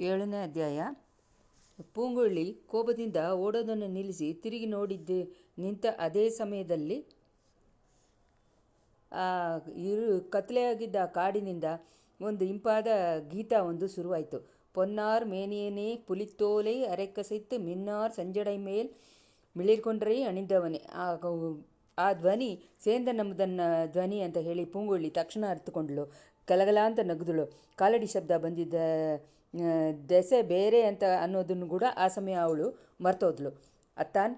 7ನೇ ಅಧ್ಯಾಯ. ಪೂಂಗುಳ್ಳಿ ಕೋಪದಿಂದ ಓಡೋದನ್ನು ನಿಲ್ಲಿಸಿ ತಿರುಗಿ ನಿಂತ ಅದೇ ಸಮಯದಲ್ಲಿ ಕತ್ತಲೆಯಾಗಿದ್ದ ಕಾಡಿನಿಂದ ಒಂದು ಇಂಪಾದ ಗೀತ ಒಂದು ಶುರುವಾಯಿತು. பொன்னார் மேனியனே புலித்தோலை அரைக்கசைத்து மின்னார் சஞ்சடை மேல் ಮಿಳಿರ್ಕೊಂಡ್ರೆ ಅಣಿದವನೇ. ಆ ಧ್ವನಿ ಸೇಂದನಮ್ಮದನ್ನ ಧ್ವನಿ ಅಂತ ಹೇಳಿ ಪೂಂಗುಳ್ಳಿ ತಕ್ಷಣ ಅರ್ಥಕೊಂಡ್ಳು. ಗಲಗಲ ಅಂತ ನಗದಳು. ಕಾಲಡಿ ಶಬ್ದ ಬಂದಿದ್ದ ದೆಸೆ ಬೇರೆ ಅಂತ ಅನ್ನೋದನ್ನು ಕೂಡ ಆ ಸಮಯ ಅವಳು ಮರ್ತೋದ್ಲು. ಅತ್ತಾನ್,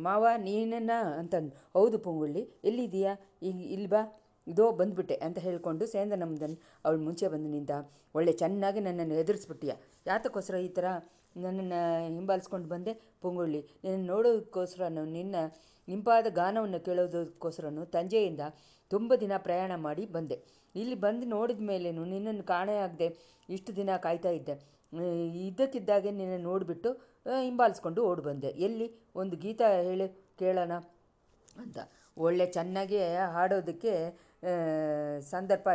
ಮಾವ ನೀನನ್ನ ಅಂತಂದು. ಹೌದು ಪೂಂಗುಳ್ಳಿ, ಎಲ್ಲಿದ್ದೀಯಾ? ಈಗ ಇಲ್ಲಿ ಬಾ, ಇದೋ ಬಂದುಬಿಟ್ಟೆ ಅಂತ ಹೇಳಿಕೊಂಡು ಸೇಂದನಮ್ಮದನ್ನು ಅವಳು ಮುಂಚೆ ಬಂದು ನಿಂತ. ಒಳ್ಳೆ ಚೆನ್ನಾಗಿ ನನ್ನನ್ನು ಎದುರಿಸ್ಬಿಟ್ಟಿಯ. ಯಾತಕ್ಕೋಸ್ಕರ ಈ ಥರ ನನ್ನನ್ನು ಹಿಂಬಾಲಿಸ್ಕೊಂಡು ಬಂದೆ ಪೂಂಗುಳ್ಳಿ? ನಿನ್ನ ನೋಡೋದಕ್ಕೋಸ್ಕರನು, ನಿನ್ನ ಇಂಪಾದ ಗಾನವನ್ನು ಕೇಳೋದಕ್ಕೋಸ್ಕರನು ತಂಜೆಯಿಂದ ತುಂಬ ದಿನ ಪ್ರಯಾಣ ಮಾಡಿ ಬಂದೆ. ಇಲ್ಲಿ ಬಂದು ನೋಡಿದ ಮೇಲೇನು ನಿನ್ನನ್ನು ಕಾಣೇ ಆಗದೆ ಇಷ್ಟು ದಿನ ಕಾಯ್ತಾ ಇದ್ದೆ. ಇದ್ದಕ್ಕಿದ್ದಾಗೆ ನಿನ್ನ ನೋಡಿಬಿಟ್ಟು ಹಿಂಬಾಲಿಸ್ಕೊಂಡು ಓಡಿ ಬಂದೆ. ಎಲ್ಲಿ ಒಂದು ಗೀತ ಹೇಳಿ ಕೇಳೋಣ ಅಂತ. ಒಳ್ಳೆ ಚೆನ್ನಾಗಿ ಹಾಡೋದಕ್ಕೆ ಸಂದರ್ಭ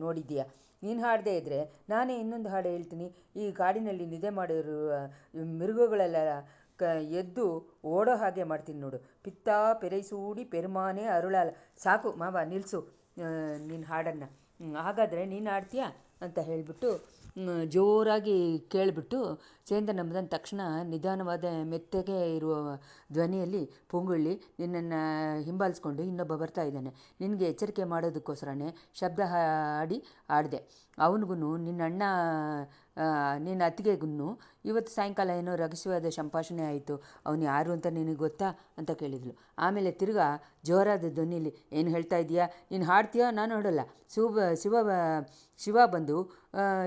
ನೋಡಿದ್ದೀಯ. ನೀನು ಹಾಡದೇ ಇದ್ದರೆ ನಾನೇ ಇನ್ನೊಂದು ಹಾಡು ಹೇಳ್ತೀನಿ. ಈ ಕಾಡಿನಲ್ಲಿ ನಿದ್ದೆ ಮಾಡಿರುವ ಮೃಗಗಳೆಲ್ಲ ಎದ್ದು ಓಡೋ ಹಾಗೆ ಮಾಡ್ತೀನಿ ನೋಡು. ಪಿತ್ತ ಪೆರೈಸೂಡಿ ಪೆರುಮಾನೆ ಅರುಳಾಲ. ಸಾಕು ಮಾವ, ನಿಲ್ಲಿಸು ನಿನ್ನ ಹಾಡನ್ನು. ಹಾಗಾದರೆ ನೀನು ಹಾಡ್ತೀಯಾ ಅಂತ ಹೇಳಿಬಿಟ್ಟು ಜೋರಾಗಿ ಕೇಳಿಬಿಟ್ಟು ಸೇಂದನಮ್ಮದನ್ನು ತಕ್ಷಣ ನಿಧಾನವಾದ ಮೆತ್ತಗೆ ಇರುವ ಧ್ವನಿಯಲ್ಲಿ, ಪೂಂಗುಳ್ಳಿ, ನಿನ್ನನ್ನು ಹಿಂಬಾಲಿಸ್ಕೊಂಡು ಇನ್ನೊಬ್ಬ ಬರ್ತಾ ಇದ್ದಾನೆ. ನಿನಗೆ ಎಚ್ಚರಿಕೆ ಮಾಡೋದಕ್ಕೋಸ್ಕರನೇ ಶಬ್ದ ಹಾಡಿ ಆಡಿದೆ. ಅವನಿಗೂ ನಿನ್ನ ಅತ್ತಿಗೆಗೂ ಇವತ್ತು ಸಾಯಂಕಾಲ ಏನೋ ರಹಸ್ಯವಾದ ಸಂಭಾಷಣೆ ಆಯಿತು. ಅವನು ಯಾರು ಅಂತ ನಿನಗೆ ಗೊತ್ತಾ ಅಂತ ಕೇಳಿದ್ಲು. ಆಮೇಲೆ ತಿರ್ಗಾ ಜೋರಾದ ಧ್ವನಿಯಲ್ಲಿ, ಏನು ಹೇಳ್ತಾ ಇದೀಯಾ? ನೀನು ಹಾಡ್ತೀಯೋ ನಾನು ಹಾಡೋಲ್ಲ. ಶಿವ ಬಂದು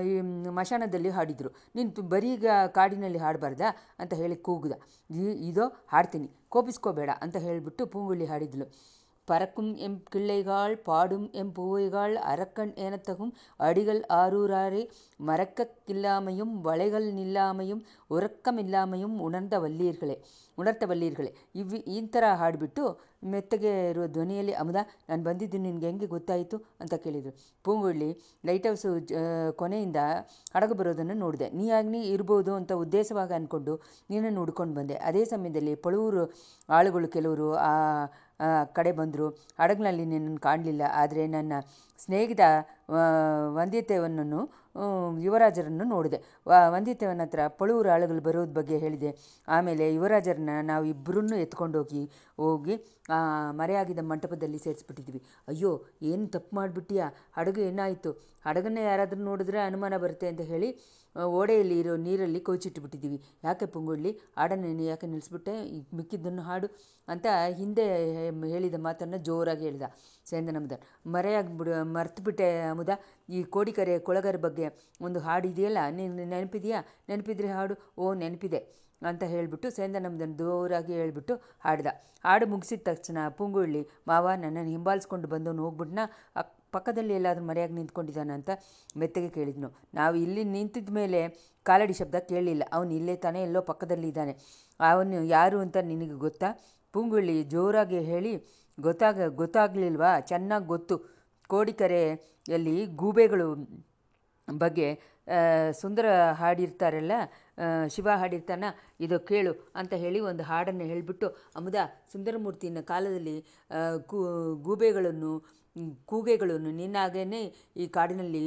ಈ ಮಶಾನದಲ್ಲಿ ಹಾಡಿದರು. ನೀನು ಬರೀ ಕಾಡಿನಲ್ಲಿ ಹಾಡಬಾರ್ದಾ ಅಂತ ಹೇಳಿ ಕೂಗುದ. ಇದೋ ಹಾಡ್ತೀನಿ, ಕೋಪಿಸ್ಕೋಬೇಡ ಅಂತ ಹೇಳಿಬಿಟ್ಟು ಪೂಂಗುಳ್ಳಿ ಹಾಡಿದ್ಲು. பறக்கும் எம் கிள்ளைகாள் பாடும் எம் பூவைகாள் அரக்கண் எனத்தகும் அடிகள் ஆரூராரே மறக்கக் கில்லாமையும் வளைகள் நில்லாமையும் ಉರಕ್ಕಮಿಲ್ಲಾಮೆಯಂ ಉಣರ್ದ ವಲ್ಲೀರ್ಗಳೇ. ಈ ಥರ ಹಾಡಿಬಿಟ್ಟು ಮೆತ್ತಗೆ ಇರುವ ಧ್ವನಿಯಲ್ಲಿ, ಅಮುದ, ನಾನು ಬಂದಿದ್ದು ನಿನಗೆ ಹೆಂಗೆ ಗೊತ್ತಾಯಿತು ಅಂತ ಕೇಳಿದರು. ಪೂಂಗುಳ್ಳಿ, ಲೈಟ್ ಹೌಸು ಕೊನೆಯಿಂದ ಹಡಗು ಬರೋದನ್ನು ನೋಡಿದೆ. ನೀ ಇರ್ಬೋದು ಅಂತ ಉದ್ದೇಶವಾಗಿ ಅಂದ್ಕೊಂಡು ನೀನನ್ನು ಹುಡ್ಕೊಂಡು ಬಂದೆ. ಅದೇ ಸಮಯದಲ್ಲಿ ಪಳುವೂರು ಆಳುಗಳು ಕೆಲವರು ಆ ಕಡೆ ಬಂದರು. ಹಡಗಿನಲ್ಲಿ ನಿನ್ನನ್ನು ಕಾಣಲಿಲ್ಲ. ಆದರೆ ನನ್ನ ಸ್ನೇಹಿತ ವಂದಿತೇವನನ್ನು ಯುವರಾಜರನ್ನು ನೋಡಿದೆ. ವಂದಿತೇವನ ಹತ್ರ ಪಳುವೂರು ಆಳುಗಳು ಬರೋದ ಬಗ್ಗೆ ಹೇಳಿದೆ. ಆಮೇಲೆ ಯುವರಾಜರನ್ನ ನಾವು ಇಬ್ಬರನ್ನೂ ಎತ್ಕೊಂಡು ಹೋಗಿ ಮರೆಯಾಗಿದ್ದ ಮಂಟಪದಲ್ಲಿ ಸೇರಿಸ್ಬಿಟ್ಟಿದ್ವಿ. ಅಯ್ಯೋ, ಏನು ತಪ್ಪು ಮಾಡಿಬಿಟ್ಟಿಯಾ? ಹಡಗು ಏನಾಯಿತು? ಹಡಗನ್ನೇ ಯಾರಾದರೂ ನೋಡಿದ್ರೆ ಅನುಮಾನ ಬರುತ್ತೆ ಅಂತ ಹೇಳಿ ಓಡೆಯಲ್ಲಿ ಇರೋ ನೀರಲ್ಲಿ ಕೊಚ್ಚಿಟ್ಬಿಟ್ಟಿದ್ದೀವಿ. ಯಾಕೆ ಪೂಂಗುಳ್ಳಿ, ಹಾಡನ್ನು ಯಾಕೆ ನಿಲ್ಲಿಸ್ಬಿಟ್ಟೆ? ಮಿಕ್ಕಿದ್ದನ್ನು ಹಾಡು ಅಂತ ಹಿಂದೆ ಹೇಳಿದ ಮಾತನ್ನು ಜೋರಾಗಿ ಹೇಳಿದ ಸೇಂದನಮ್ಮದ. ಮರ್ತುಬಿಟ್ಟೆ ಅಮುದ, ಈ ಕೋಡಿಕರೆ ಕೊಳಗರ ಬಗ್ಗೆ ಒಂದು ಹಾಡಿದೆಯಲ್ಲ, ನೀನು ನೆನಪಿದ್ರೆ ಹಾಡು. ಓ, ನೆನಪಿದೆ ಅಂತ ಹೇಳಿಬಿಟ್ಟು ಸೇಂದನಮ್ಮದನ್ನು ಜೋರಾಗಿ ಹೇಳ್ಬಿಟ್ಟು ಹಾಡು ಮುಗಿಸಿದ ತಕ್ಷಣ ಪೂಂಗುಳ್ಳಿ, ಮಾವ, ನನ್ನನ್ನು ಹಿಂಬಾಲಿಸ್ಕೊಂಡು ಬಂದವನು ಹೋಗ್ಬಿಟ್ನ, ಪಕ್ಕದಲ್ಲಿ ಎಲ್ಲಾದರೂ ಮರೆಯಾಗಿ ನಿಂತ್ಕೊಂಡಿದ್ದಾನೆ ಅಂತ ಮೆತ್ತಗೆ ಕೇಳಿದ್ನು. ನಾವು ಇಲ್ಲಿ ನಿಂತಿದ್ದ ಮೇಲೆ ಕಾಲಡಿ ಶಬ್ದ ಕೇಳಲಿಲ್ಲ. ಅವನು ಇಲ್ಲೇ ತಾನೇ ಎಲ್ಲೋ ಪಕ್ಕದಲ್ಲಿ ಇದ್ದಾನೆ. ಅವನು ಯಾರು ಅಂತ ನಿನಗೆ ಗೊತ್ತಾ? ಪೂಂಗುಳ್ಳಿ ಜೋರಾಗಿ ಹೇಳಿ, ಗೊತ್ತಾಗಲಿಲ್ವಾ? ಚೆನ್ನಾಗಿ ಗೊತ್ತು. ಕೋಡಿಕರೆಯಲ್ಲಿ ಗೂಬೆಗಳು ಬಗ್ಗೆ ಸುಂದರ ಹಾಡಿರ್ತಾರಲ್ಲ, ಶಿವ ಹಾಡಿರ್ತಾನ, ಇದು ಕೇಳು ಅಂತ ಹೇಳಿ ಒಂದು ಹಾಡನ್ನು ಹೇಳಿಬಿಟ್ಟು, ಅಮುದ, ಸುಂದರಮೂರ್ತಿನ ಕಾಲದಲ್ಲಿ ಕೂಗೆಗಳನ್ನು ನಿನ್ನಾಗೇನೆ ಈ ಕಾಡಿನಲ್ಲಿ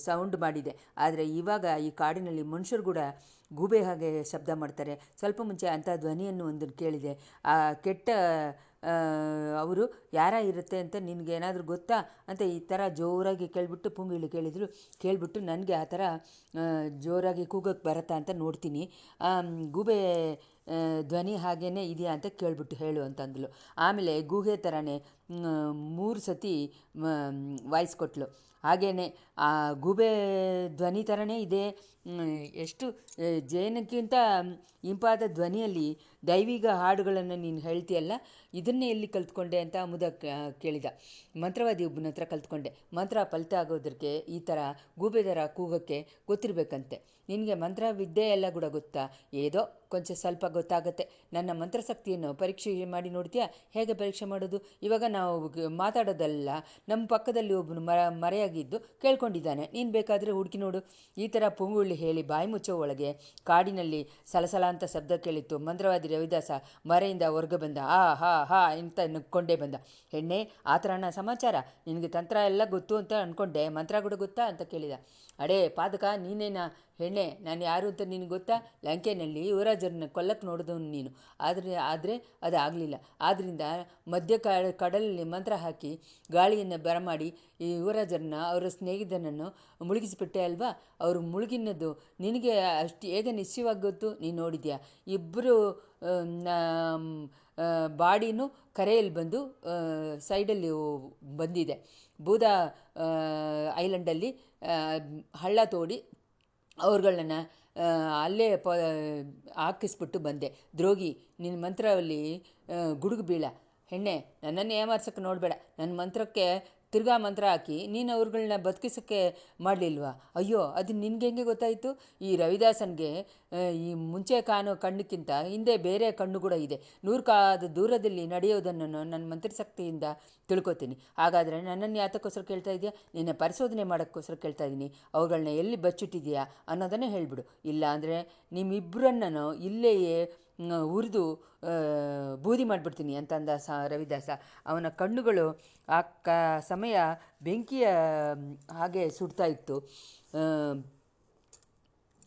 ಸೌಂಡ್ ಮಾಡಿದೆ. ಆದರೆ ಇವಾಗ ಈ ಕಾಡಿನಲ್ಲಿ ಮನುಷ್ಯರು ಕೂಡ ಗೂಬೆ ಹಾಗೆ ಶಬ್ದ ಮಾಡ್ತಾರೆ. ಸ್ವಲ್ಪ ಮುಂಚೆ ಅಂಥ ಧ್ವನಿಯನ್ನು ಒಂದನ್ನು ಕೇಳಿದೆ. ಆ ಕೆಟ್ಟ ಅವರು ಇರುತ್ತೆ ಅಂತ ನಿನಗೇನಾದರೂ ಗೊತ್ತಾ ಅಂತ ಈ ಥರ ಜೋರಾಗಿ ಪೂಂಗುಳ್ಳಿ ಕೇಳಿಬಿಟ್ಟು ನನಗೆ ಆ ಥರ ಜೋರಾಗಿ ಕೂಗೋಕ್ಕೆ ಬರುತ್ತಾ ಅಂತ ನೋಡ್ತೀನಿ. ಗೂಬೆ ಧ್ವನಿ ಹಾಗೇ ಇದೆಯಾ ಅಂತ ಕೇಳಿಬಿಟ್ಟು ಹೇಳು ಅಂತಂದಳು. ಆಮೇಲೆ ಗೂಹೆ ಥರನೇ 3 ಸತಿ ವಾಯ್ಸ್ ಕೊಟ್ಟಳು. ಹಾಗೇ ಆ ಗೂಬೆ ಧ್ವನಿ ಥರನೇ ಇದೆ. ಎಷ್ಟು ಜೇನಕ್ಕಿಂತ ಇಂಪಾದ ಧ್ವನಿಯಲ್ಲಿ ದೈವಿಕ ಹಾಡುಗಳನ್ನು ನೀನು ಹೇಳ್ತೀಯಲ್ಲ, ಇದನ್ನೇ ಎಲ್ಲಿ ಕಲ್ತ್ಕೊಂಡೆ ಅಂತ ಅಮುದ ಕೇಳಿದ. ಮಂತ್ರವಾದಿ ಒಬ್ಬನ ಹತ್ರ ಕಲ್ತ್ಕೊಂಡೆ. ಮಂತ್ರ ಫಲಿತ ಆಗೋದಕ್ಕೆ ಈ ಥರ ಗೂಬೆ ಥರ ಕೂಗೋಕ್ಕೆ ಗೊತ್ತಿರಬೇಕಂತೆ. ನಿನಗೆ ಮಂತ್ರ ವಿದ್ಯೆ ಎಲ್ಲ ಕೂಡ ಗೊತ್ತಾ? ಏದೋ ಕೊಂಚ ಸ್ವಲ್ಪ ಗೊತ್ತಾಗತ್ತೆ. ನನ್ನ ಮಂತ್ರಶಕ್ತಿಯನ್ನು ಪರೀಕ್ಷೆ ಮಾಡಿ ನೋಡ್ತೀಯಾ? ಹೇಗೆ ಪರೀಕ್ಷೆ ಮಾಡೋದು? ಇವಾಗ ನಾವು ಮಾತಾಡೋದಲ್ಲ, ನಮ್ಮ ಪಕ್ಕದಲ್ಲಿ ಒಬ್ಬನು ಮರೆಯಾಗಿದ್ದು ಕೇಳ್ಕೊಂಡಿದ್ದಾನೆ. ನೀನು ಬೇಕಾದರೆ ಹುಡುಕಿ ನೋಡು. ಈ ಥರ ಪುಂಗುಳ್ಳಿ ಹೇಳಿ ಬಾಯಿ ಮುಚ್ಚೋ ಒಳಗೆ ಕಾಡಿನಲ್ಲಿ ಸಲಸಲ ಅಂತ ಶಬ್ದ ಕೇಳಿತ್ತು. ಮಂತ್ರವಾದಿ ರವಿದಾಸ ಮರೆಯಿಂದ ಹೊರಗೆ ಬಂದ. ಆ ಹಾ ಹಾ ಅಂತ ನಕ್ಕೊಂಡೇ ಬಂದ. ಹೆಣ್ಣೆ, ಆ ಥರನ ಸಮಾಚಾರ? ನಿನಗೆ ತಂತ್ರ ಎಲ್ಲ ಗೊತ್ತು ಅಂತ ಅಂದ್ಕೊಂಡೆ, ಮಂತ್ರ ಕೂಡ ಗೊತ್ತಾ ಅಂತ ಕೇಳಿದ. ಅಡೇ ಪಾದಕ, ನೀನೇನಾ ಹೆಣ್ಣೆ? ನಾನು ಯಾರು ಅಂತ ನಿನಗೆ ಗೊತ್ತಾ? ಲಂಕೆಯಲ್ಲಿ ಯುವರಾಜರನ್ನ ಕೊಲ್ಲಕ್ಕೆ ನೋಡಿದವನು ನೀನು. ಆದರೆ ಅದು ಆಗಲಿಲ್ಲ. ಆದ್ದರಿಂದ ಮಧ್ಯ ಕಡಲಲ್ಲಿ ಮಂತ್ರ ಹಾಕಿ ಗಾಳಿಯನ್ನು ಬರಮಾಡಿ ಈ ಯುವರಾಜರನ್ನ ಅವರ ಸ್ನೇಹಿತನನ್ನು ಮುಳುಗಿಸಿಬಿಟ್ಟೆ ಅಲ್ವಾ? ಅವರು ಮುಳುಗಿನದ್ದು ನಿನಗೆ ಅಷ್ಟು ಹೇಗೆ ನಿಶ್ಚಯವಾಗಿ ಗೊತ್ತು? ನೀನು ನೋಡಿದ್ಯಾ? ಇಬ್ಬರು ಬಾಡಿನೂ ಕರೆಯಲ್ಲಿ ಬಂದು ಸೈಡಲ್ಲಿ ಬಂದಿದೆ. ಬೂದಾ ಐಲ್ಯಾಂಡಲ್ಲಿ ಹಳ್ಳ ತೋಡಿ ಅವ್ರುಗಳನ್ನ ಅಲ್ಲೇ ಹಾಕಿಸ್ಬಿಟ್ಟು ಬಂದೆ. ದ್ರೋಗಿ, ನಿನ್ನ ಮಂತ್ರದಲ್ಲಿ ಗುಡುಗು ಬೀಳ. ಹೆಣ್ಣೆ, ನನ್ನನ್ನು ಏಮಾರ್ಸೋಕ್ಕೆ ನೋಡಬೇಡ. ನನ್ನ ಮಂತ್ರಕ್ಕೆ ತಿರ್ಗಾ ಮಂತ್ರ ಹಾಕಿ ನೀನು ಅವ್ರುಗಳನ್ನ ಬದುಕಿಸೋಕ್ಕೆ ಮಾಡಲಿಲ್ವಾ? ಅಯ್ಯೋ, ಅದು ನಿನಗೆ ಹೆಂಗೆ ಗೊತ್ತಾಯಿತು? ಈ ರವಿದಾಸನಿಗೆ ಈ ಮುಂಚೆ ಕಾಣೋ ಕಣ್ಣಕ್ಕಿಂತ ಹಿಂದೆ ಬೇರೆ ಕಣ್ಣು ಕೂಡ ಇದೆ. 100 ಕಾದ ದೂರದಲ್ಲಿ ನಡೆಯೋದನ್ನು ನನ್ನ ಮಂತ್ರಶಕ್ತಿಯಿಂದ ತಿಳ್ಕೊತೀನಿ. ಹಾಗಾದರೆ ನನ್ನನ್ನು ಯಾತಕ್ಕೋಸ್ಕರ ಕೇಳ್ತಾ ಇದೆಯಾ? ನಿನ್ನ ಪರಿಶೋಧನೆ ಮಾಡೋಕ್ಕೋಸ್ಕರ ಕೇಳ್ತಾ ಇದ್ದೀನಿ. ಅವುಗಳನ್ನ ಎಲ್ಲಿ ಬಚ್ಚಿಟ್ಟಿದೆಯಾ ಅನ್ನೋದನ್ನೇ ಹೇಳಿಬಿಡು. ಇಲ್ಲ ಅಂದರೆ ನಿಮ್ಮಿಬ್ಬರನ್ನು ಇಲ್ಲೇಯೇ ಉರಿದು ಬೂದಿ ಮಾಡಿಬಿಡ್ತೀನಿ ಅಂತಂದ ರವಿದಾಸ. ಅವನ ಕಣ್ಣುಗಳು ಆ ಸಮಯ ಬೆಂಕಿಯ ಹಾಗೆ ಸುಡ್ತಾ ಇತ್ತು.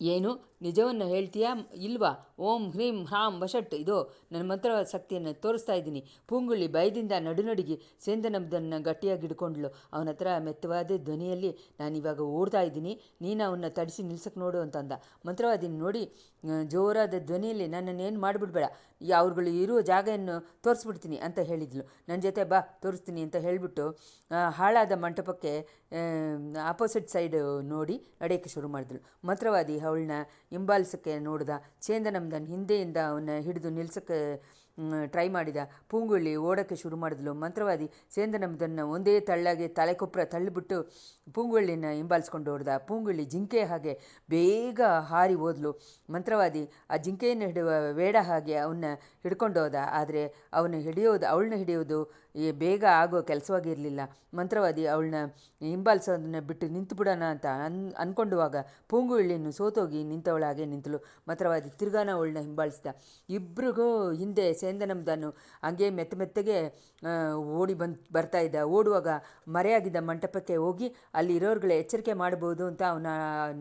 ಏನು, ನಿಜವನ್ನು ಹೇಳ್ತೀಯಾ ಇಲ್ವಾ? ಓಂ ಹ್ರೀಂ ಹ್ರಾಂ ವಷಟ್, ಇದು ನನ್ನ ಮಂತ್ರ ಶಕ್ತಿಯನ್ನು ತೋರಿಸ್ತಾ ಇದ್ದೀನಿ. ಪೂಂಗುಳ್ಳಿ ಭಯದಿಂದ ನಡುನಡುಗಿ ಸೇಂದನಬ್ದನ್ನು ಗಟ್ಟಿಯಾಗಿ ಹಿಡ್ಕೊಂಡ್ಳು. ಅವನ ಹತ್ರ ಮೆತ್ತವಾದ ಧ್ವನಿಯಲ್ಲಿ, ನಾನಿವಾಗ ಓಡ್ತಾ ಇದ್ದೀನಿ, ನೀನು ಅವನ್ನ ತಡಿಸಿ ನಿಲ್ಸಕ್ಕೆ ನೋಡು ಅಂತಂದ. ಮಂತ್ರವಾದಿನ ನೋಡಿ ಜೋರಾದ ಧ್ವನಿಯಲ್ಲಿ, ನನ್ನನ್ನೇನು ಮಾಡಿಬಿಡ್ಬೇಡ, ಅವ್ರುಗಳು ಇರುವ ಜಾಗವನ್ನು ತೋರಿಸ್ಬಿಡ್ತೀನಿ ಅಂತ ಹೇಳಿದ್ಲು. ನನ್ನ ಜೊತೆ ಬಾ, ತೋರಿಸ್ತೀನಿ ಅಂತ ಹೇಳಿಬಿಟ್ಟು ಹಾಳಾದ ಮಂಟಪಕ್ಕೆ ಆಪೋಸಿಟ್ ಸೈಡ್ ನೋಡಿ ನಡೆಯೋಕ್ಕೆ ಶುರು ಮಾಡಿದ್ಳು. ಮಂತ್ರವಾದಿ ಅವಳನ್ನ ಹಿಂಬಾಲಿಸೋಕ್ಕೆ ನೋಡಿದ. ಚೇಂದನಮ್ದನ್ ಹಿಂದೆಯಿಂದ ಅವನ್ನ ಹಿಡಿದು ನಿಲ್ಸೋಕ್ಕೆ ಟ್ರೈ ಮಾಡಿದ. ಪೂಂಗುಳ್ಳಿ ಓಡೋಕ್ಕೆ ಶುರು ಮಾಡಿದ್ಲು. ಮಂತ್ರವಾದಿ ಸೇಂದನಮ್ದನ್ನ ಒಂದೇ ತಳ್ಳಾಗಿ ತಲೆಕೊಪ್ಪರ ತಳ್ಳಿಬಿಟ್ಟು ಪೂಂಗುಳ್ಳಿನ ಹಿಂಬಾಲಿಸ್ಕೊಂಡು ಹೊಡೆದ. ಪೂಂಗುಳ್ಳಿ ಜಿಂಕೆ ಹಾಗೆ ಬೇಗ ಹಾರಿ ಹೋದ್ಲು. ಮಂತ್ರವಾದಿ ಆ ಜಿಂಕೆಯನ್ನು ಹಿಡಿಯುವ ವೇಡ ಹಾಗೆ ಅವನ್ನ ಹಿಡ್ಕೊಂಡು ಹೋದ. ಆದರೆ ಅವಳನ್ನ ಹಿಡಿಯೋದು ಬೇಗ ಆಗೋ ಕೆಲಸವಾಗಿರಲಿಲ್ಲ. ಮಂತ್ರವಾದಿ ಅವಳನ್ನ ಹಿಂಬಾಲಿಸೋದನ್ನ ಬಿಟ್ಟು ನಿಂತು ಬಿಡೋಣ ಅಂತ ಅಂದ್ಕೊಂಡುವಾಗ ಪೂಂಗುಳ್ಳಿಯನ್ನು ಸೋತೋಗಿ ನಿಂತವಳ ಹಾಗೆ ನಿಂತಳು. ಮಂತ್ರವಾದಿ ತಿರ್ಗಾನ ಅವಳನ್ನ ಹಿಂಬಾಲಿಸಿದ. ಇಬ್ಬರಿಗೂ ಹಿಂದೆ ಸೇಂದನಮ್ದನು ಹಂಗೆ ಮೆತ್ತಗೆ ಓಡಿ ಬರ್ತಾ ಇದ್ದ. ಓಡುವಾಗ ಮರೆಯಾಗಿದ್ದ ಮಂಟಪಕ್ಕೆ ಹೋಗಿ ಅಲ್ಲಿ ಇರೋರುಗಳ ಎಚ್ಚರಿಕೆ ಮಾಡ್ಬೋದು ಅಂತ ಅವನ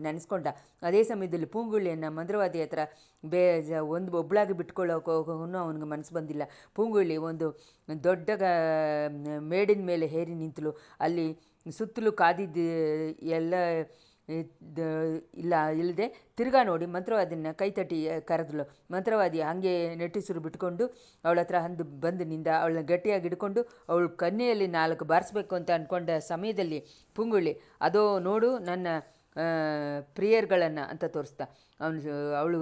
ನೆನೆಸ್ಕೊಂಡ. ಅದೇ ಸಮಯದಲ್ಲಿ ಪೂಂಗುಳ್ಳಿಯನ್ನು ಮಂತ್ರವಾದಿ ಹತ್ರ ಒಬ್ಬಳಾಗಿ ಬಿಟ್ಕೊಳ್ಳೋಕೆ ಅವನಿಗೆ ಮನಸ್ಸು ಬಂದಿಲ್ಲ. ಪೂಂಗುಳ್ಳಿ ಒಂದು ದೊಡ್ಡ ಮೇಡಿನ ಮೇಲೆ ಹೇರಿ ನಿಂತಳು. ಅಲ್ಲಿ ಸುತ್ತಲೂ ಕಾದಿದ್ದು ಎಲ್ಲ ಇಲ್ಲದೆ ತಿರ್ಗಾ ನೋಡಿ ಮಂತ್ರವಾದಿನ ಕೈತಟ್ಟಿ ಕರೆದಳು. ಮಂತ್ರವಾದಿ ಹಾಗೆ ನೆಟ್ಟಿಸುರು ಬಿಟ್ಕೊಂಡು ಅವಳ ಹತ್ರ ಬಂದು ನಿಂದ. ಅವಳನ್ನ ಗಟ್ಟಿಯಾಗಿ ಹಿಡ್ಕೊಂಡು ಅವಳು ಕನ್ನೆಯಲ್ಲಿ 4 ಬಾರಿಸ್ಬೇಕು ಅಂತ ಅಂದ್ಕೊಂಡ ಸಮಯದಲ್ಲಿ ಪೂಂಗುಳ್ಳಿ, ಅದೋ ನೋಡು ನನ್ನ ಪ್ರಿಯರ್ಗಳನ್ನು ಅಂತ ತೋರಿಸ್ದ. ಅವಳು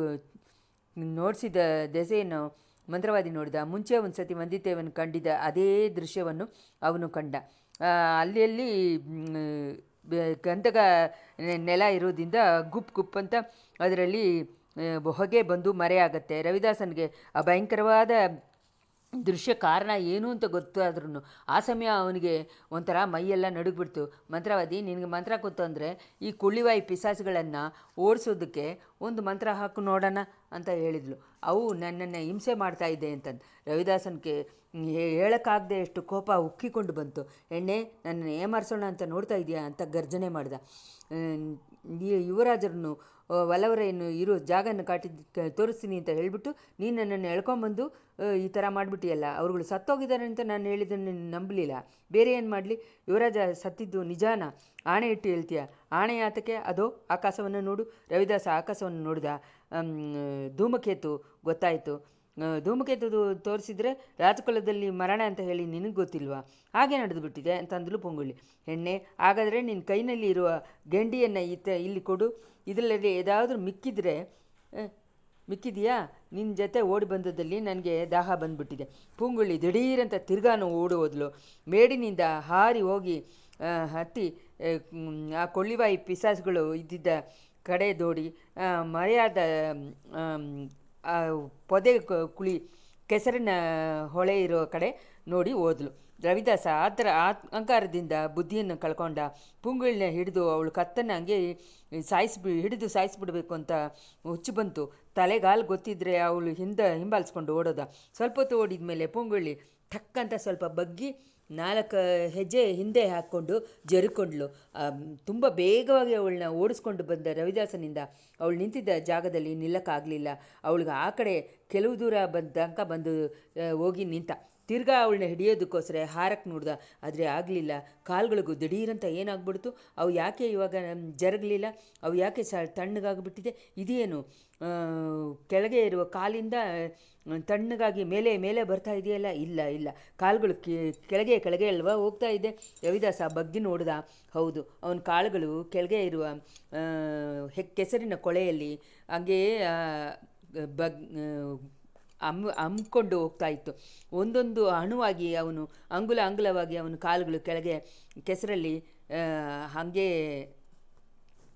ನೋಡಿಸಿದ ದೆಸೆಯನ್ನು ಮಂತ್ರವಾದಿ ನೋಡಿದ. ಮುಂಚೆ ಒಂದು ಸತಿ ವಂದಿತೇವನು ಕಂಡಿದ್ದ ಅದೇ ದೃಶ್ಯವನ್ನು ಅವನು ಕಂಡ. ಅಲ್ಲಿ ಗಂಧಕ ನೆಲ ಇರೋದ್ರಿಂದ ಗುಪ್ ಅಂತ ಅದರಲ್ಲಿ ಹೊಗೆ ಬಂದು ಮರೆಯಾಗತ್ತೆ. ರವಿದಾಸನಿಗೆ ಆ ಭಯಂಕರವಾದ ದೃಶ್ಯ ಕಾರಣ ಏನು ಅಂತ ಗೊತ್ತಾದ್ರೂ ಆ ಸಮಯ ಅವನಿಗೆ ಒಂಥರ ಮೈಯೆಲ್ಲ ನಡುಗ್ಬಿಡ್ತು. ಮಂತ್ರವಾದಿ, ನಿನಗೆ ಮಂತ್ರ ಗೊತ್ತು ಅಂದರೆ ಈ ಕುಳ್ಳಿವಾಯಿ ಪಿಸಾಸುಗಳನ್ನು ಓಡಿಸೋದಕ್ಕೆ ಒಂದು ಮಂತ್ರ ಹಾಕು ನೋಡೋಣ ಅಂತ ಹೇಳಿದ್ಲು. ಅವು ನನ್ನನ್ನು ಹಿಂಸೆ ಮಾಡ್ತಾ ಇದೆ ಅಂತಂದು ರವಿದಾಸನಿಗೆ ಹೇಳೋಕ್ಕಾಗದೆ ಎಷ್ಟು ಕೋಪ ಉಕ್ಕಿಕೊಂಡು ಬಂತು. ಎಣ್ಣೆ, ನನ್ನನ್ನು ಏಮಾರಿಸೋಣ ಅಂತ ನೋಡ್ತಾ ಇದೆಯಾ ಅಂತ ಗರ್ಜನೆ ಮಾಡಿದ. ಯುವರಾಜರನ್ನು ಒಲವರೇನು ಇರೋ ಜಾಗನ ತೋರಿಸ್ತೀನಿ ಅಂತ ಹೇಳಿಬಿಟ್ಟು ನೀನು ನನ್ನನ್ನು ಎಳ್ಕೊಂಬಂದು ಈ ಥರ ಮಾಡಿಬಿಟ್ಟಿಯಲ್ಲ. ಅವ್ರುಗಳು ಸತ್ತೋಗಿದ್ದಾರೆ ಅಂತ ನಾನು ಹೇಳಿದ್ದನ್ನು ನಂಬಲಿಲ್ಲ. ಬೇರೆ ಏನು ಮಾಡಲಿ? ಯುವರಾಜ ಸತ್ತಿದ್ದು ನಿಜಾನ? ಆಣೆ ಇಟ್ಟು ಹೇಳ್ತೀಯ? ಆಣೆ ಆತಕ್ಕೆ? ಅದೋ ಆಕಾಶವನ್ನು ನೋಡು. ರವಿದಾಸ ಆಕಾಶವನ್ನು ನೋಡಿದ. ಧೂಮಕೇತು ಗೊತ್ತಾಯಿತು. ಧೂಮಕೇತು ತೋರಿಸಿದರೆ ರಾಜಕುಲದಲ್ಲಿ ಮರಣ ಅಂತ ಹೇಳಿ ನಿನಗೆ ಗೊತ್ತಿಲ್ವಾ? ಹಾಗೆ ನಡೆದು ಬಿಟ್ಟಿದೆ ಅಂತಂದಳು ಪೊಂಗುಳ್ಳಿ. ಹೆಣ್ಣೆ, ಹಾಗಾದರೆ ನಿನ್ನ ಕೈನಲ್ಲಿ ಇರುವ ಗೆಂಡಿಯನ್ನು ಇಲ್ಲಿ ಕೊಡು. ಇದರಲ್ಲಿ ಏದಾದರೂ ಮಿಕ್ಕಿದರೆ ಮಿಕ್ಕಿದೆಯಾ? ನಿನ್ನ ಜೊತೆ ಓಡಿ ಬಂದದಲ್ಲಿ ನನಗೆ ದಾಹ ಬಂದುಬಿಟ್ಟಿದೆ. ಪೂಂಗುಳ್ಳಿ ದಿಢೀರಂತ ತಿರ್ಗಾನು ಓಡಿ ಹೋದ್ಲು. ಮೇಡಿನಿಂದ ಹಾರಿ ಹೋಗಿ ಹತ್ತಿ ಆ ಕೊಳ್ಳಿವಾಯಿ ಪಿಸಾಸುಗಳು ಇದ್ದಿದ್ದ ಕಡೆ ದೋಡಿ ಮರೆಯಾದ ಆ ಪೊದೆ ಕುಳಿ ಕೆಸರಿನ ಹೊಳೆ ಇರೋ ಕಡೆ ನೋಡಿ ಹೋದ್ಲು. ರವಿದಾಸ ಅಹಂಕಾರದಿಂದ ಬುದ್ಧಿಯನ್ನು ಕಳ್ಕೊಂಡ. ಪುಂಗುಳಿನ ಹಿಡಿದು ಅವಳು ಕತ್ತನ್ನು ಹಂಗೆ ಹಿಡಿದು ಸಾಯಿಸ್ಬಿಡ್ಬೇಕು ಅಂತ ಹುಚ್ಚು ಬಂತು. ತಲೆಗಾಲು ಗೊತ್ತಿದ್ರೆ ಅವಳು ಹಿಂಬಾಲಿಸ್ಕೊಂಡು ಓಡೋದ. ಸ್ವಲ್ಪ ಹೊತ್ತು ಓಡಿದ ಮೇಲೆ ಪುಂಗುಳಿ ಠಕ್ಕಂತ ಸ್ವಲ್ಪ ಬಗ್ಗಿ 4 ಹೆಜ್ಜೆ ಹಿಂದೆ ಹಾಕ್ಕೊಂಡು ಜರುಕೊಂಡ್ಳು. ತುಂಬ ಬೇಗವಾಗಿ ಅವಳನ್ನ ಓಡಿಸ್ಕೊಂಡು ಬಂದ ರವಿದಾಸನಿಂದ ಅವಳು ನಿಂತಿದ್ದ ಜಾಗದಲ್ಲಿ ನಿಲ್ಲಕ್ಕಾಗಲಿಲ್ಲ. ಅವಳಿಗೆ ಆ ಕಡೆ ಕೆಲವು ದೂರ ಬಂದು ಹೋಗಿ ನಿಂತ. ತಿರ್ಗಾ ಅವಳನ್ನ ಹಿಡಿಯೋದಕ್ಕೋಸ್ಕರ ಹಾರಕ್ಕೆ ನೋಡ್ದ, ಆದರೆ ಆಗಲಿಲ್ಲ. ಕಾಲುಗಳಿಗೂ ದಿಢೀರಂತ ಏನಾಗ್ಬಿಡ್ತು, ಅವು ಯಾಕೆ ಇವಾಗ ಜರಗಲಿಲ್ಲ, ಅವು ಯಾಕೆ ತಣ್ಣಗಾಗಿಬಿಟ್ಟಿದೆ, ಇದೇನು ಕೆಳಗೆ ಇರುವ ಕಾಲಿಂದ ತಣ್ಣಗಾಗಿ ಮೇಲೆ ಬರ್ತಾ ಇದೆಯಲ್ಲ, ಇಲ್ಲ ಕಾಲುಗಳು ಕೆಳಗೆ ಅಲ್ವಾ ಹೋಗ್ತಾ ಇದೆ. ರವಿದಾಸ ಬಗ್ಗಿ ನೋಡ್ದ. ಹೌದು, ಅವನ ಕಾಳುಗಳು ಕೆಳಗೆ ಇರುವ ಕೆಸರಿನ ಕೊಳೆಯಲ್ಲಿ ಹಂಗೆಯೇ ಹಮ್ಮಿಕೊಂಡು ಹೋಗ್ತಾ ಇತ್ತು. ಒಂದೊಂದು ಅಣುವಾಗಿ ಅವನು ಅಂಗುಲವಾಗಿ ಅವನ ಕಾಲುಗಳು ಕೆಳಗೆ ಕೆಸರಲ್ಲಿ ಹಾಗೆ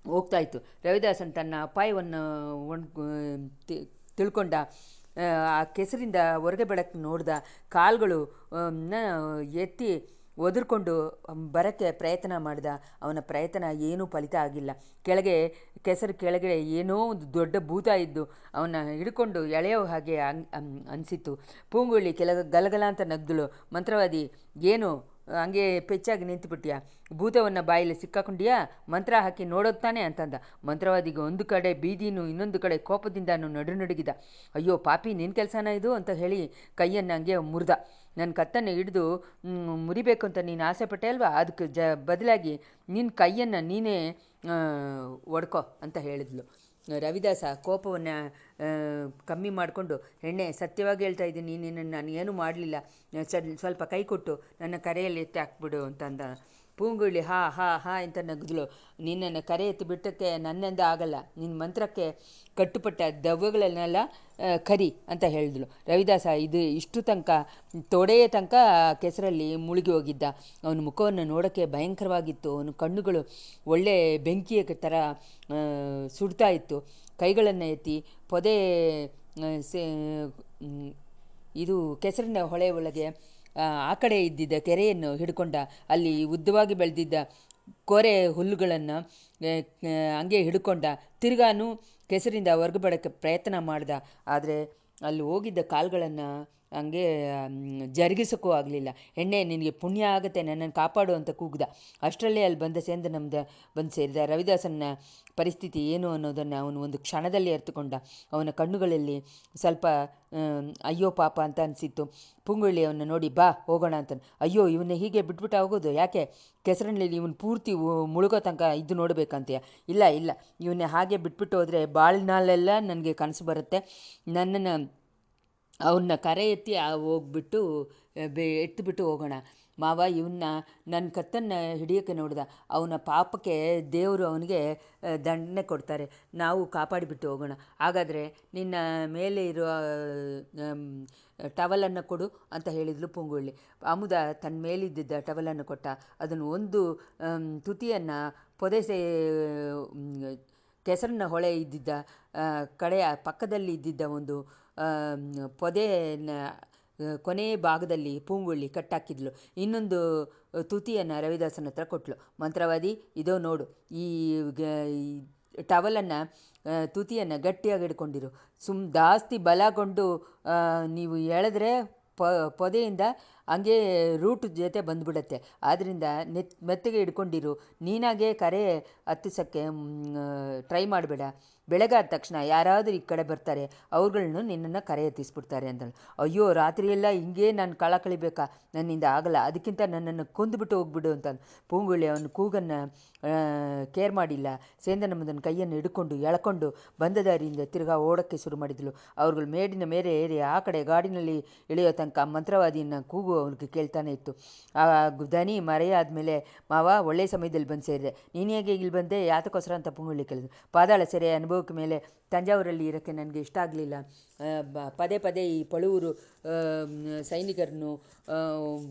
ಹೋಗ್ತಾ ಇತ್ತು. ರವಿದಾಸನ್ ತನ್ನ ಅಪಾಯವನ್ನು ತಿಳ್ಕೊಂಡ. ಆ ಕೆಸರಿಂದ ಹೊರಗೆ ಬೆಳಕ್ಕೆ ನೋಡ್ದ. ಕಾಲುಗಳು ಎತ್ತಿ ಒದರ್ಕೊಂಡು ಬರೋಕ್ಕೆ ಪ್ರಯತ್ನ ಮಾಡ್ದ. ಅವನ ಪ್ರಯತ್ನ ಏನೂ ಫಲಿತ ಆಗಿಲ್ಲ. ಕೆಸರು ಕೆಳಗಡೆ ಏನೋ ಒಂದು ದೊಡ್ಡ ಭೂತ ಇದ್ದು ಅವನ ಹಿಡ್ಕೊಂಡು ಎಳೆಯೋ ಹಾಗೆ ಅನಿಸಿತು. ಪೂಂಗುಳಿ ಗಲಗಲ ಅಂತ ನಗ್ದಳು. ಮಂತ್ರವಾದಿ, ಏನು ಹಂಗೆ ಪೆಚ್ಚಾಗಿ ನಿಂತುಬಿಟ್ಯಾ? ಭೂತವನ್ನು ಬಾಯಲ್ಲಿ ಸಿಕ್ಕಾಕೊಂಡಿಯಾ? ಮಂತ್ರ ಹಾಕಿ ನೋಡೋದು ತಾನೆ ಅಂತಂದ. ಮಂತ್ರವಾದಿಗೆ ಒಂದು ಕಡೆ ಬೀದಿನೂ ಇನ್ನೊಂದು ಕಡೆ ಕೋಪದಿಂದನೂ ನಡುಗಿದ. ಅಯ್ಯೋ ಪಾಪಿ, ನಿನ್ನ ಕೆಲಸನ ಇದು ಅಂತ ಹೇಳಿ ಕೈಯನ್ನು ಹಂಗೆ ಮುರಿದ. ನನ್ನ ಕತ್ತನ್ನು ಹಿಡಿದು ಮುರಿಬೇಕು ಅಂತ ನೀನು ಆಸೆ ಪಟ್ಟೆ ಅಲ್ವಾ, ಅದಕ್ಕೆ ಬದಲಾಗಿ ನಿನ್ನ ಕೈಯನ್ನು ನೀನೇ ಒಡ್ಕೋ ಅಂತ ಹೇಳಿದ್ಲು. ರವಿದಾಸ ಕೋಪವನ್ನು ಕಮ್ಮಿ ಮಾಡಿಕೊಂಡು, ಹೆಣ್ಣೆ ಸತ್ಯವಾಗಿ ಹೇಳ್ತಾ ಇದ್ದೀನಿ, ನಿನ್ನನ್ನು ನಾನು ಏನೂ ಮಾಡಲಿಲ್ಲ, ಸ್ವಲ್ಪ ಕೈ ಕೊಟ್ಟು ನನ್ನ ಕರೆಯಲ್ಲಿ ಎತ್ತಿ ಹಾಕ್ಬಿಡು ಅಂತಂದ. ಪೂಂಗುಳಿ ಹಾ ಅಂತ ನಗಿದ್ಲು. ನಿನ್ನನ್ನು ಕರೆ ಎತ್ತಿ ಬಿಟ್ಟಕ್ಕೆ ನನ್ನಿಂದ ಆಗಲ್ಲ, ನಿನ್ನ ಮಂತ್ರಕ್ಕೆ ಕಟ್ಟುಪಟ್ಟ ದೆವ್ವಗಳನ್ನೆಲ್ಲ ಕರಿ ಅಂತ ಹೇಳಿದ್ಳು. ರವಿದಾಸ ಇಷ್ಟು ತನಕ ತೊಡೆಯ ತನಕ ಕೆಸರಲ್ಲಿ ಮುಳುಗಿ ಹೋಗಿದ್ದ. ಅವನ ಮುಖವನ್ನು ನೋಡೋಕ್ಕೆ ಭಯಂಕರವಾಗಿತ್ತು. ಅವನ ಕಣ್ಣುಗಳು ಒಳ್ಳೆ ಬೆಂಕಿಯ ಥರ ಸುಡ್ತಾ ಇತ್ತು. ಕೈಗಳನ್ನು ಎತ್ತಿ ಪೊದೆ ಇದು ಕೆಸರಿನ ಹೊಳೆ ಒಳಗೆ ಆ ಕಡೆ ಇದ್ದಿದ್ದ ಕೆರೆಯನ್ನು ಹಿಡ್ಕೊಂಡ. ಅಲ್ಲಿ ಉದ್ದವಾಗಿ ಬೆಳೆದಿದ್ದ ಕೋರೆ ಹುಲ್ಲುಗಳನ್ನು ಹಂಗೆ ಹಿಡ್ಕೊಂಡ. ತಿರ್ಗಾನು ಕೆಸರಿಂದ ಹೊರಗೆ ಬರೋಕ್ಕೆ ಪ್ರಯತ್ನ ಮಾಡ್ದ. ಆದರೆ ಅಲ್ಲಿ ಹೋಗಿದ್ದ ಕಾಲುಗಳನ್ನು ಹಂಗೆ ಜರುಗಿಸೋಕ್ಕೂ ಆಗಲಿಲ್ಲ. ಹೆಣ್ಣೆ, ನಿನಗೆ ಪುಣ್ಯ ಆಗುತ್ತೆ, ನನ್ನನ್ನು ಕಾಪಾಡು ಅಂತ ಕೂಗ್ದ. ಅಷ್ಟರಲ್ಲೇ ಅಲ್ಲಿ ಬಂದು ಸೇರಿದ. ರವಿದಾಸನ ಪರಿಸ್ಥಿತಿ ಏನು ಅನ್ನೋದನ್ನು ಅವನು ಒಂದು ಕ್ಷಣದಲ್ಲಿ ಅರ್ಥಕೊಂಡ. ಅವನ ಕಣ್ಣುಗಳಲ್ಲಿ ಸ್ವಲ್ಪ ಅಯ್ಯೋ ಪಾಪ ಅಂತ ಅನಿಸಿತ್ತು. ಪುಂಗುಳ್ಳಿ ಅವನ್ನ ನೋಡಿ, ಬಾ ಹೋಗೋಣ ಅಂತ. ಅಯ್ಯೋ, ಇವನ್ನ ಹೀಗೆ ಬಿಟ್ಬಿಟ್ಟು ಹೋಗೋದು ಯಾಕೆ? ಕೆಸರಿನಲ್ಲಿ ಇವನು ಪೂರ್ತಿ ಮುಳುಗೋ ತನಕ ಇದು ನೋಡಬೇಕಂತೀಯ? ಇಲ್ಲ, ಇವನ್ನ ಹಾಗೆ ಬಿಟ್ಬಿಟ್ಟು ಹೋದರೆ ಬಾಳಿನಾಲೆಲ್ಲ ನನಗೆ ಕನಸು ಬರುತ್ತೆ. ನನ್ನನ್ನು ಅವನ್ನ ಕರೆ ಎತ್ತಿ ಹೋಗ್ಬಿಟ್ಟು ಎತ್ತಿಬಿಟ್ಟು ಹೋಗೋಣ. ಮಾವ ಇವನ್ನ ನನ್ನ ಕತ್ತನ್ನು ಹಿಡಿಯೋಕ್ಕೆ ನೋಡ್ದ. ಅವನ ಪಾಪಕ್ಕೆ ದೇವರು ಅವನಿಗೆ ದಂಡನೆ ಕೊಡ್ತಾರೆ. ನಾವು ಕಾಪಾಡಿಬಿಟ್ಟು ಹೋಗೋಣ. ಹಾಗಾದರೆ ನಿನ್ನ ಮೇಲೆ ಇರೋ ಟವಲನ್ನು ಕೊಡು ಅಂತ ಹೇಳಿದ್ಲು ಪುಂಗುಳ್ಳಿ. ಅಮುದ ತನ್ನ ಮೇಲಿದ್ದಿದ್ದ ಟವಲನ್ನು ಕೊಟ್ಟ. ಅದನ್ನು ಒಂದು ತುತಿಯನ್ನು ಪೊದೆಸೆ ಕೆಸರಿನ ಹೊಳೆ ಇದ್ದಿದ್ದ ಕಡೆಯ ಪಕ್ಕದಲ್ಲಿ ಇದ್ದಿದ್ದ ಒಂದು ಪೊದೆನ ಕೊನೆಯ ಭಾಗದಲ್ಲಿ ಪೂಂಗುಳ್ಳಿ ಕಟ್ಟಾಕಿದ್ಲು. ಇನ್ನೊಂದು ತುತಿಯನ್ನು ರವಿದಾಸನ ಹತ್ರ ಕೊಟ್ಟಳು. ಮಂತ್ರವಾದಿ, ಇದೋ ನೋಡು, ಈ ಟವಲನ್ನು ತುತಿಯನ್ನು ಗಟ್ಟಿಯಾಗಿ ಹಿಡ್ಕೊಂಡಿರು. ಜಾಸ್ತಿ ಬಲಗೊಂಡು ನೀವು ಎಳೆದ್ರೆ ಪೊದೆಯಿಂದ ಹಂಗೆ ರೂಟ್ ಜೊತೆ ಬಂದುಬಿಡತ್ತೆ. ಆದ್ದರಿಂದ ಮೆತ್ತಗೆ ಹಿಡ್ಕೊಂಡಿರು. ನೀನಾಗೆ ಕರೆ ಹತ್ತಿಸೋಕ್ಕೆ ಟ್ರೈ ಮಾಡಬೇಡ. ಬೆಳಗಾದ ತಕ್ಷಣ ಯಾರಾದರೂ ಈ ಕಡೆ ಬರ್ತಾರೆ, ಅವ್ರುಗಳನ್ನು ನಿನ್ನನ್ನು ಕರೆ ಎತ್ತಿಸ್ಬಿಡ್ತಾರೆ ಅಂದಳು. ಅಯ್ಯೋ, ರಾತ್ರಿಯೆಲ್ಲ ಹಿಂಗೆ ನಾನು ಕಳ ಕಳಿಬೇಕಾ? ನನ್ನಿಂದ ಆಗಲ್ಲ, ಅದಕ್ಕಿಂತ ನನ್ನನ್ನು ಕೊಂದುಬಿಟ್ಟು ಹೋಗ್ಬಿಡು ಅಂತ ಪೂಂಗುಳ್ಳಿ ಅವನ ಕೂಗನ್ನು ಕೇರ್ ಮಾಡಿಲ್ಲ. ಸೇಂದನಮ್ಮನ ಕೈಯನ್ನು ಹಿಡ್ಕೊಂಡು ಎಳ್ಕೊಂಡು ಬಂದ ದಾರಿಯಿಂದ ತಿರ್ಗಾ ಓಡೋಕ್ಕೆ ಶುರು ಮಾಡಿದಳು. ಅವ್ರುಗಳು ಮೇಡಿನ ಮೇಲೆ ಏರಿ ಆ ಕಡೆ ಗಾಡಿನಲ್ಲಿ ಇಳಿಯೋ ತನಕ ಮಂತ್ರವಾದಿಯನ್ನು ಕೂಗು ಅವ್ನಿಗೆ ಕೇಳ್ತಾನೆ ಇತ್ತು. ಆ ದನಿ ಮರೆಯಾದಮೇಲೆ ಮಾವ ಒಳ್ಳೆಯ ಸಮಯದಲ್ಲಿ ಬಂದು ಸೇರಿದೆ. ನೀನು ಹೇಗೆ ಇಲ್ಲಿ ಬಂದೆ, ಯಾತಕ್ಕೋಸ್ಕರ ಅಂತ ಪೂಂಗುಳ್ಳಿ ಕೇಳಿದ್ರು. ಪಾದಾಳ ಸೆರೆ ಅನುಭವಕ್ಕೆ ಮೇಲೆ ತಂಜಾವೂರಲ್ಲಿ ಇರೋಕ್ಕೆ ನನಗೆ ಇಷ್ಟ ಆಗಲಿಲ್ಲ. ಪದೇ ಪದೇ ಈ ಪಳುವರು ಸೈನಿಕರನ್ನು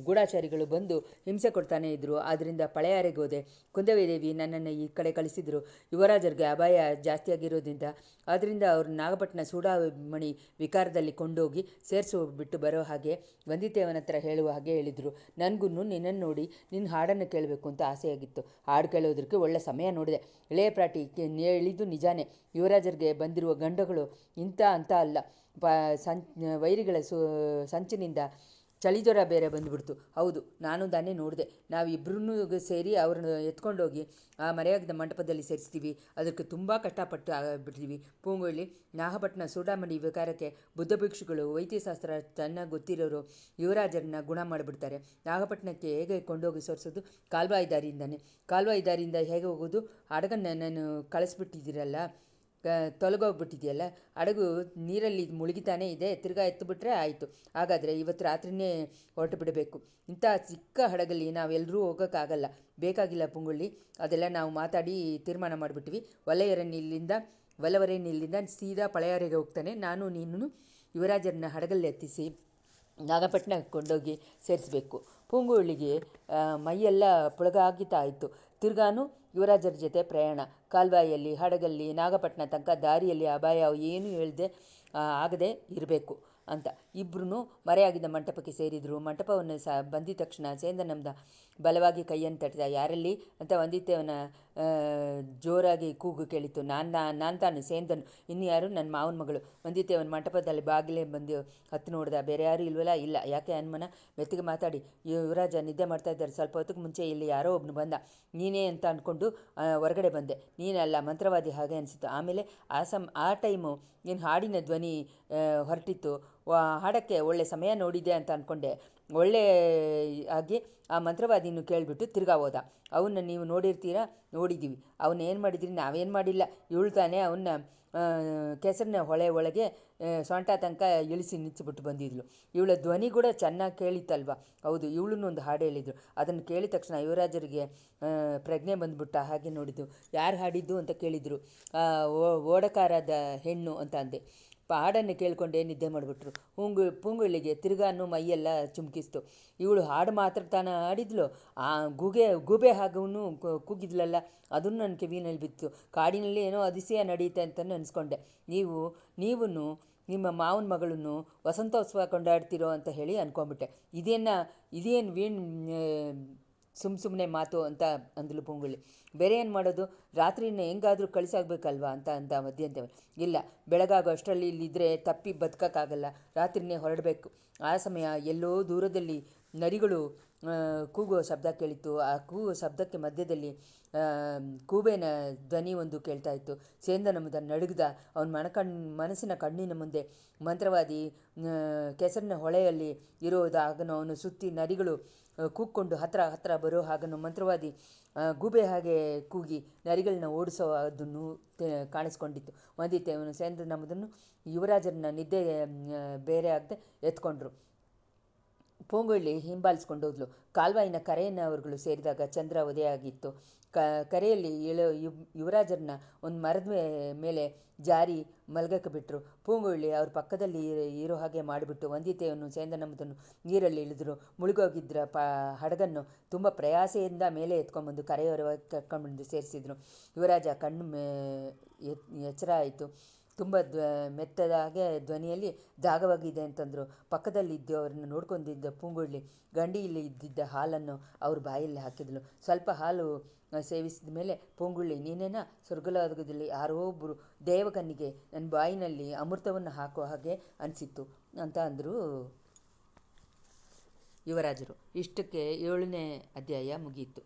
ಗೂಢಾಚಾರಿಗಳು ಬಂದು ಹಿಂಸೆ ಕೊಡ್ತಾನೇ ಇದ್ದರು. ಆದ್ದರಿಂದ ಪಳೆಯಾರೆಗೆ ಹೋದೆ. ಕುಂದವೇದೇವಿ ನನ್ನನ್ನು ಈ ಕಡೆ ಕಳಿಸಿದರು. ಯುವರಾಜರಿಗೆ ಅಪಾಯ ಜಾಸ್ತಿ ಆಗಿರೋದ್ರಿಂದ ಆದ್ದರಿಂದ ಅವರು ನಾಗಪಟ್ಟಣ ಸೂಡಾಮಣಿ ವಿಕಾರದಲ್ಲಿ ಕೊಂಡೋಗಿ ಸೇರಿಸ್ಬಿಟ್ಟು ಬರೋ ಹಾಗೆ ವಂದಿತೇವನ ಹತ್ರ ಹೇಳುವ ಹಾಗೆ ಹೇಳಿದರು. ನನಗೂ ನಿನ್ನನ್ನು ನೋಡಿ ನಿನ್ನ ಹಾಡನ್ನು ಕೇಳಬೇಕು ಅಂತ ಆಸೆಯಾಗಿತ್ತು. ಹಾಡು ಕೇಳೋದಕ್ಕೆ ಒಳ್ಳೆ ಸಮಯ ನೋಡಿದೆ. ಇಳೆಯ ಪ್ರಾಟಿ ಹೇಳಿದ್ದು ನಿಜಾನೇ. ಯುವರಾಜರಿಗೆ ಬಂದಿರುವ ಗಂಡುಗಳು ಇಂಥ ಅಂತ ಅಲ್ಲ. ವೈರಿಗಳ ಸಂಚಿನಿಂದ ಚಳಿಜ್ವರ ಬೇರೆ ಬಂದುಬಿಡ್ತು. ಹೌದು, ನಾನು ತಾನೇ ನೋಡಿದೆ. ನಾವಿಬ್ಬರೂ ಸೇರಿ ಅವ್ರನ್ನ ಎತ್ಕೊಂಡೋಗಿ ಆ ಮರೆಯಾಗದ ಮಂಟಪದಲ್ಲಿ ಸೇರಿಸ್ತೀವಿ. ಅದಕ್ಕೆ ತುಂಬ ಕಷ್ಟಪಟ್ಟು ಬಿಡ್ತೀವಿ. ಪೂಂಗುಳ್ಳಿ, ನಾಗಪಟ್ಟಣ ಸೂಡಾಮಣಿ ವಿಕಾರಕ್ಕೆ ಬುದ್ಧ ಭಿಕ್ಷುಗಳು ವೈದ್ಯಶಾಸ್ತ್ರ ಚೆನ್ನಾಗಿ ಗೊತ್ತಿರೋರು ಯುವರಾಜರನ್ನ ಗುಣ ಮಾಡಿಬಿಡ್ತಾರೆ. ನಾಗಪಟ್ಟಣಕ್ಕೆ ಹೇಗೆ ಕೊಂಡೋಗಿ ಸೇರಿಸೋದು? ಕಾಲ್ವಾಯಿ ದಾರಿಯಿಂದಾನೆ. ಕಾಲ್ವಾಯಿ ದಾರಿಯಿಂದ ಹೇಗೆ ಹೋಗೋದು? ಹಡಗನ್ನು ನಾನು ಕಳಿಸ್ಬಿಟ್ಟಿದ್ದೀರಲ್ಲ, ತೊಲಗೋಗ್ಬಿಟ್ಟಿದೆಯಲ್ಲ. ಹಡಗು ನೀರಲ್ಲಿ ಮುಳುಗಿತಾನೇ ಇದೆ. ತಿರ್ಗಾ ಎತ್ತಿಬಿಟ್ರೆ ಆಯಿತು. ಹಾಗಾದರೆ ಇವತ್ತು ರಾತ್ರಿಯೇ ಹೊರಟು ಬಿಡಬೇಕು. ಇಂಥ ಚಿಕ್ಕ ಹಡಗಲ್ಲಿ ನಾವೆಲ್ಲರೂ ಹೋಗೋಕ್ಕಾಗಲ್ಲ. ಬೇಕಾಗಿಲ್ಲ ಪುಂಗುಳ್ಳಿ, ಅದೆಲ್ಲ ನಾವು ಮಾತಾಡಿ ತೀರ್ಮಾನ ಮಾಡಿಬಿಟ್ವಿ. ಒಲವರೇನಿಲ್ಲಿಂದ ಸೀದಾ ಪಳೆಯಾರಿಗೆ ಹೋಗ್ತಾನೆ. ನಾನು ನೀನು ಯುವರಾಜರನ್ನ ಹಡಗಲ್ಲಿ ಎತ್ತಿಸಿ ನಾಗಪಟ್ಟಣಕ್ಕೆ ಕೊಂಡೋಗಿ ಸೇರಿಸಬೇಕು. ಪೂಂಗುಳಿಗೆ ಮೈಯೆಲ್ಲ ಪುಳಗಾಗಿತ್ತಾ ಆಯಿತು. ತಿರ್ಗಾನು ಯುವರಾಜರ ಜೊತೆ ಪ್ರಯಾಣ. ಕಾಲ್ವಾಯಿಯಲ್ಲಿ, ಹಡಗಲ್ಲಿ, ನಾಗಪಟ್ಟಣ ತನಕ ದಾರಿಯಲ್ಲಿ ಅಪಾಯ ಏನೂ ಆಗದೆ ಇರಬೇಕು ಅಂತ ಇಬ್ಬರೂ ಮರೆಯಾಗಿದ್ದ ಮಂಟಪಕ್ಕೆ ಸೇರಿದರು. ಮಂಟಪವನ್ನು ಬಂದಿದ ತಕ್ಷಣ ಸೇಂದನಂದ ಬಲವಾಗಿ ಕೈಯನ್ನು ತಟ್ಟಿದ. ಯಾರಲ್ಲಿ ಅಂತ ವಂದಿತೇವನ ಜೋರಾಗಿ ಕೂಗು ಕೇಳಿತು. ನಾನು ತಾನು ಸೇಂದನು. ಇನ್ನು ಯಾರು? ನನ್ನ ಮಾವನ ಮಗಳು. ವಂದಿತೇವನ ಮಂಟಪದಲ್ಲಿ ಬಾಗಿಲೇ ಬಂದು ಹತ್ತು ನೋಡ್ದ. ಬೇರೆ ಯಾರು ಇಲ್ವಲ್ಲ? ಇಲ್ಲ. ಯಾಕೆ ಅನುಮಾನ? ಮೆತ್ತಿಗೆ ಮಾತಾಡಿ. ಯುವರಾಜ ನಿದ್ದೆ ಮಾಡ್ತಾ ಇದ್ದಾರೆ. ಸ್ವಲ್ಪ ಹೊತ್ತಿಗೆ ಮುಂಚೆ ಇಲ್ಲಿ ಯಾರೋ ಒಬ್ಬನು ಬಂದ. ನೀನೇ ಅಂತ ಅಂದ್ಕೊಂಡು ಹೊರಗಡೆ ಬಂದೆ. ನೀನಲ್ಲ, ಮಂತ್ರವಾದಿ ಹಾಗೆ ಅನಿಸಿತು. ಆಮೇಲೆ ಆ ಟೈಮು ನೀನು ಹಾಡಿನ ಧ್ವನಿ ಹೊರಟಿತ್ತು. ಹಾಡೋಕ್ಕೆ ಒಳ್ಳೆ ಸಮಯ ನೋಡಿದೆ ಅಂತ ಅಂದ್ಕೊಂಡೆ. ಒಳ್ಳೆ ಆಗಿ ಆ ಮಂತ್ರವಾದಿನೂ ಕೇಳಿಬಿಟ್ಟು ತಿರ್ಗಾ ಹೋದ. ಅವನ್ನ ನೀವು ನೋಡಿರ್ತೀರಾ? ನೋಡಿದ್ದೀವಿ. ಅವನ್ನ ಏನು ಮಾಡಿದ್ರಿ? ನಾವೇನು ಮಾಡಿಲ್ಲ. ಇವಳು ತಾನೇ ಅವನ್ನ ಕೆಸರಿನ ಹೊಳೆ ಒಳಗೆ ಸೊಂಟ ತನಕ ಇಳಿಸಿ ನಿಲ್ಲಿಸಿಬಿಟ್ಟು ಬಂದಿದ್ಲು. ಇವಳ ಧ್ವನಿ ಕೂಡ ಚೆನ್ನಾಗಿ ಕೇಳಿತ್ತಲ್ವ? ಹೌದು, ಇವಳೂ ಒಂದು ಹಾಡು ಹೇಳಿದ್ರು. ಅದನ್ನು ಕೇಳಿದ ತಕ್ಷಣ ಯುವರಾಜರಿಗೆ ಪ್ರಜ್ಞೆ ಬಂದುಬಿಟ್ಟ. ಹಾಗೆ ನೋಡಿದ್ದು. ಯಾರು ಹಾಡಿದ್ದು ಅಂತ ಕೇಳಿದರು. ಓಡಕಾರದ ಹೆಣ್ಣು ಅಂತ ಅಂದೆ. ಹಾಡನ್ನು ಕೇಳಿಕೊಂಡೇ ನಿದ್ದೆ ಮಾಡಿಬಿಟ್ರು. ಪೂಂಗುಳಿಗೆ ತಿರ್ಗಾನು ಮೈಯೆಲ್ಲ ಚುಮ್ಕಿಸ್ತು. ಇವಳು ಹಾಡು ಮಾತ್ರ ತಾನು ಹಾಡಿದ್ಲು. ಆ ಗೂಬೆ ಹಾಗೂ ಕೂಗಿದ್ಲಲ್ಲ, ಅದನ್ನು ನನ್ನ ಕಿವಿನಲ್ಲಿ ಬಿತ್ತು. ಕಾಡಿನಲ್ಲಿ ಏನೋ ಅತಿಶಯ ನಡೆಯುತ್ತೆ ಅಂತ ಅನಿಸ್ಕೊಂಡೆ. ನೀವು ನಿಮ್ಮ ಮಾವನ ಮಗಳನ್ನು ವಸಂತೋತ್ಸವ ಕೊಂಡಾಡ್ತಿರೋ ಅಂತ ಹೇಳಿ ಅಂದ್ಕೊಂಬಿಟ್ಟೆ. ಇದೇನು ಸುಮ್ಮನೆ ಮಾತು ಅಂತ ಅಂದಳು ಪೂಂಗುಳಿ. ಬೇರೆ ಏನು ಮಾಡೋದು? ರಾತ್ರಿನ ಹೆಂಗಾದರೂ ಕಳಿಸಾಗಬೇಕಲ್ವ ಅಂತ ಮಧ್ಯಂತೇವೆ. ಇಲ್ಲ, ಬೆಳಗಾಗೋ ಅಷ್ಟರಲ್ಲಿ ಇಲ್ಲಿದ್ದರೆ ತಪ್ಪಿ ಬದುಕೋಕ್ಕಾಗಲ್ಲ. ರಾತ್ರಿನೇ ಹೊರಡಬೇಕು. ಆ ಸಮಯ ಎಲ್ಲೋ ದೂರದಲ್ಲಿ ನರಿಗಳು ಕೂಗೋ ಶಬ್ದ ಕೇಳಿತ್ತು. ಆ ಕೂಗೋ ಶಬ್ದಕ್ಕೆ ಮಧ್ಯದಲ್ಲಿ ಕೂಬೇನ ಧ್ವನಿ ಒಂದು ಕೇಳ್ತಾ ಇತ್ತು. ಸೇಂದನಮುದ ನಡುಗ್ದ. ಅವನ ಮನಸ್ಸಿನ ಕಣ್ಣಿನ ಮುಂದೆ ಮಂತ್ರವಾದಿ ಕೆಸರಿನ ಹೊಳೆಯಲ್ಲಿ ಇರೋದಾಗನೋ ಅವನು ಸುತ್ತಿ ನರಿಗಳು ಕೂಗ್ಕೊಂಡು ಹತ್ರ ಬರೋ ಹಾಗನ್ನು ಮಂತ್ರವಾದಿ ಗೂಬೆ ಹಾಗೆ ಕೂಗಿ ನರಿಗಳನ್ನ ಓಡಿಸೋ ಅದನ್ನು ಕಾಣಿಸ್ಕೊಂಡಿತ್ತು. ವಂದಿತೇವನು ಸೇಂದ್ರನಮ್ಮದನ್ನು ಯುವರಾಜರನ್ನ ನಿದ್ದೆ ಬೇರೆ ಆಗದೆ ಎತ್ಕೊಂಡ್ರು. ಪೂಂಗುಳ್ಳಿ ಹಿಂಬಾಲಿಸ್ಕೊಂಡು ಹೋದ್ಲು. ಕಾಲ್ವಾಯಿನ ಕರೆಯನ್ನು ಅವರುಗಳು ಸೇರಿದಾಗ ಚಂದ್ರ ಉದಯ ಆಗಿತ್ತು. ಕರೆಯಲ್ಲಿ ಯುವರಾಜರನ್ನ ಒಂದು ಮರದ ಮೇಲೆ ಜಾರಿ ಮಲಗಕ್ಕೆ ಬಿಟ್ಟರು. ಪೂಂಗುಳ್ಳಿ ಅವ್ರ ಪಕ್ಕದಲ್ಲಿ ಇರೋ ಹಾಗೆ ಮಾಡಿಬಿಟ್ಟು ವಂದಿತೆಯನ್ನು ಸೇಂದನಮ್ಮದನ್ನು ನೀರಲ್ಲಿ ಇಳಿದ್ರು. ಮುಳುಗೋಗಿದ್ರ ಹಡಗನ್ನು ತುಂಬ ಪ್ರಯಾಸೆಯಿಂದ ಮೇಲೆ ಎತ್ಕೊಂಡ್ಬಂದು ಕರೆಯವರವಾಗಿ ಕರ್ಕೊಂಡ್ಬಂದು ಸೇರಿಸಿದ್ರು. ಯುವರಾಜ ಕಣ್ಣು ಎಚ್ಚರ ಆಯಿತು. ತುಂಬ ಮೆತ್ತದಾಗೆ ಧ್ವನಿಯಲ್ಲಿ ಜಾಗವಾಗಿದೆ ಅಂತಂದರು. ಪಕ್ಕದಲ್ಲಿದ್ದು ಅವ್ರನ್ನ ನೋಡ್ಕೊಂಡಿದ್ದ ಪೂಂಗುಳ್ಳಿ ಗಂಡಿಯಲ್ಲಿ ಇದ್ದಿದ್ದ ಹಾಲನ್ನು ಅವ್ರ ಬಾಯಲ್ಲಿ ಹಾಕಿದ್ಲು. ಸ್ವಲ್ಪ ಹಾಲು ಸೇವಿಸಿದ ಮೇಲೆ ಪೂಂಗುಳ್ಳಿ, ನೀನೇನ ಸ್ವರ್ಗಲೋಕದಲ್ಲಿ ಯಾರೋ ಒಬ್ಬರು ದೇವಕನ್ನಿಗೆ ನನ್ನ ಬಾಯಿನಲ್ಲಿ ಅಮೃತವನ್ನು ಹಾಕೋ ಹಾಗೆ ಅನಿಸಿತ್ತು ಅಂತ ಅಂದರು ಯುವರಾಜರು. ಇಷ್ಟಕ್ಕೆ 7ನೇ ಅಧ್ಯಾಯ ಮುಗಿಯಿತು.